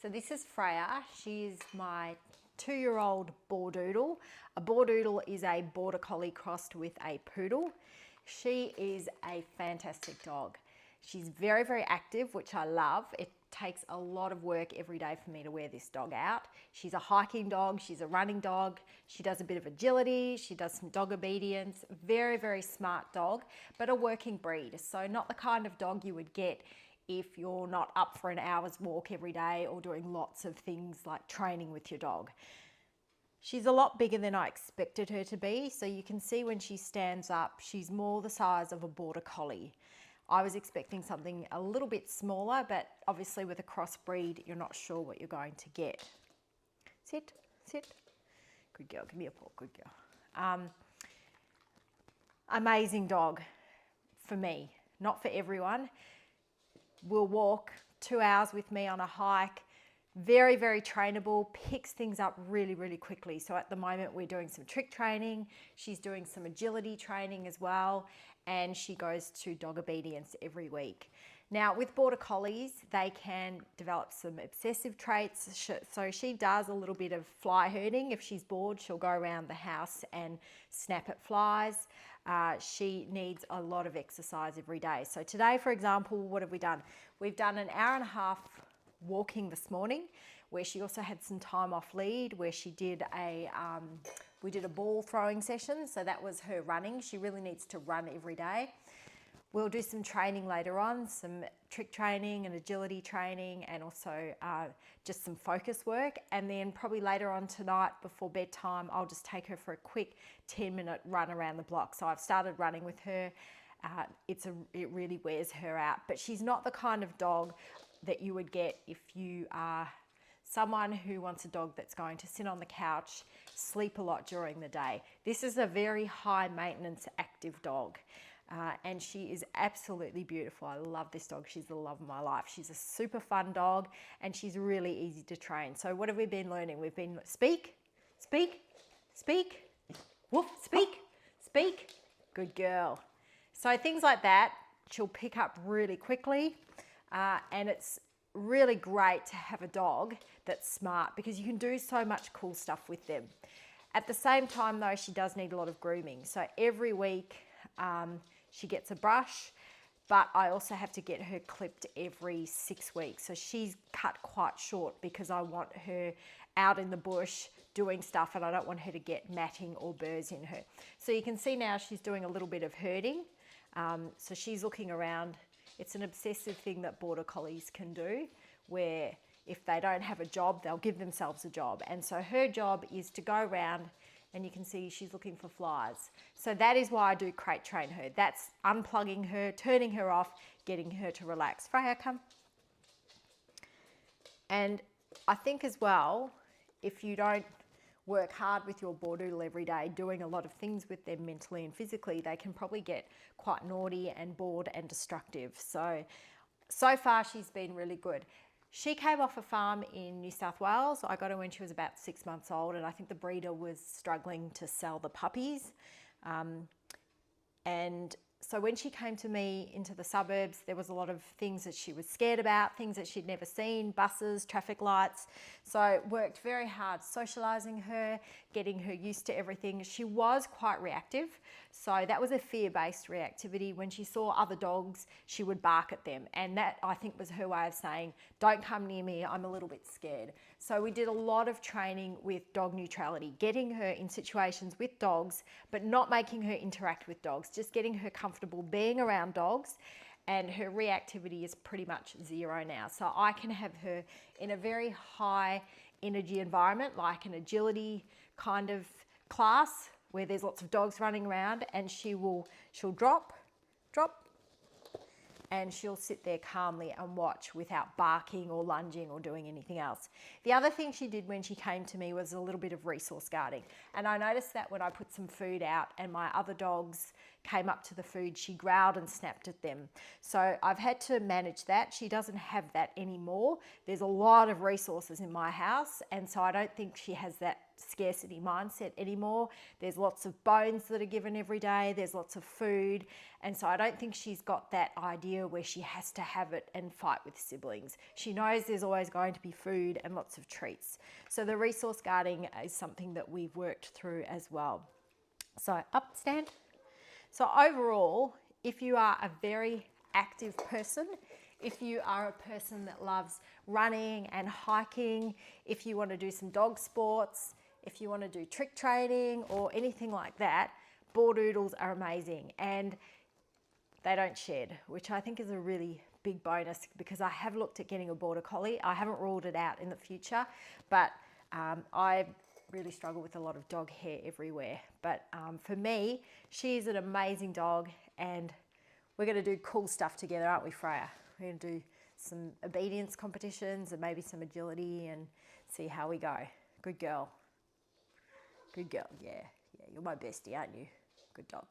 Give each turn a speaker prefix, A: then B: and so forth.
A: So this is Freya. She's my 2-year-old Bordoodle. A Bordoodle is a border collie crossed with a poodle. She is a fantastic dog. She's very, very active, which I love. It takes a lot of work every day for me to wear this dog out. She's a hiking dog, she's a running dog, she does a bit of agility, she does some dog obedience. Very, very smart dog, but a working breed. So not the kind of dog you would get if you're not up for an hour's walk every day or doing lots of things like training with your dog. She's a lot bigger than I expected her to be. So you can see when she stands up, she's more the size of a border collie. I was expecting something a little bit smaller, but obviously with a crossbreed, you're not sure what you're going to get. Sit, sit. Good girl, give me a paw, good girl. Amazing dog for me, not for everyone. Will walk 2 hours with me on a hike. Very, very trainable, picks things up really, really quickly. So at the moment we're doing some trick training. She's doing some agility training as well. And she goes to dog obedience every week. Now with border collies, they can develop some obsessive traits. So she does a little bit of fly herding. If she's bored, she'll go around the house and snap at flies. She needs a lot of exercise every day. So today, for example, what have we done? We've done an hour and a half walking this morning, where she also had some time off lead, where she did we did a ball throwing session. So that was her running. She really needs to run every day. We'll do some training later on, some trick training and agility training, and also just some focus work. And then probably later on tonight before bedtime, I'll just take her for a quick 10-minute run around the block. So I've started running with her. It really wears her out, but she's not the kind of dog that you would get if you are someone who wants a dog that's going to sit on the couch, sleep a lot during the day. This is a very high maintenance active dog. And she is absolutely beautiful. I love this dog. She's the love of my life. She's a super fun dog and she's really easy to train. So what have we been learning? We've been speak, speak, speak, woof, speak, speak. Good girl. So things like that, she'll pick up really quickly. And it's really great to have a dog that's smart because you can do so much cool stuff with them. At the same time though, she does need a lot of grooming. So every week, she gets a brush, but I also have to get her clipped every 6 weeks. So she's cut quite short because I want her out in the bush doing stuff and I don't want her to get matting or burrs in her. So you can see now she's doing a little bit of herding. So she's looking around. It's an obsessive thing that border collies can do, where if they don't have a job, they'll give themselves a job. And so her job is to go around, and you can see she's looking for flies. So that is why I do crate train her. That's unplugging her, turning her off, getting her to relax. Freya, come. And I think as well, if you don't work hard with your Bordoodle every day, doing a lot of things with them mentally and physically, they can probably get quite naughty and bored and destructive. So far she's been really good. She came off a farm in New South Wales. I got her when she was about 6 months old, and I think the breeder was struggling to sell the puppies. And so when she came to me into the suburbs, there was a lot of things that she was scared about, things that she'd never seen, buses, traffic lights. So worked very hard socialising her, getting her used to everything. She was quite reactive. So that was a fear-based reactivity. When she saw other dogs, she would bark at them. And that, I think, was her way of saying, don't come near me, I'm a little bit scared. So we did a lot of training with dog neutrality, getting her in situations with dogs, but not making her interact with dogs, just getting her comfortable being around dogs, and her reactivity is pretty much zero now. So I can have her in a very high energy environment, like an agility kind of class where there's lots of dogs running around, and she'll drop, and she'll sit there calmly and watch without barking or lunging or doing anything else. The other thing she did when she came to me was a little bit of resource guarding. And I noticed that when I put some food out and my other dogs came up to the food, she growled and snapped at them. So I've had to manage that. She doesn't have that anymore. There's a lot of resources in my house, and so I don't think she has that scarcity mindset anymore. There's lots of bones that are given every day. There's lots of food. And so I don't think she's got that idea where she has to have it and fight with siblings. She knows there's always going to be food and lots of treats. So the resource guarding is something that we've worked through as well. So up, stand. So overall, if you are a very active person, if you are a person that loves running and hiking, if you want to do some dog sports, if you want to do trick training or anything like that, Bordoodles are amazing, and they don't shed, which I think is a really big bonus, because I have looked at getting a border collie. I haven't ruled it out in the future, but I really struggle with a lot of dog hair everywhere. But for me, she's an amazing dog, and we're going to do cool stuff together, aren't we, Freya? We're going to do some obedience competitions and maybe some agility and see how we go. Good girl. Good girl, yeah. Yeah, you're my bestie, aren't you? Good dog.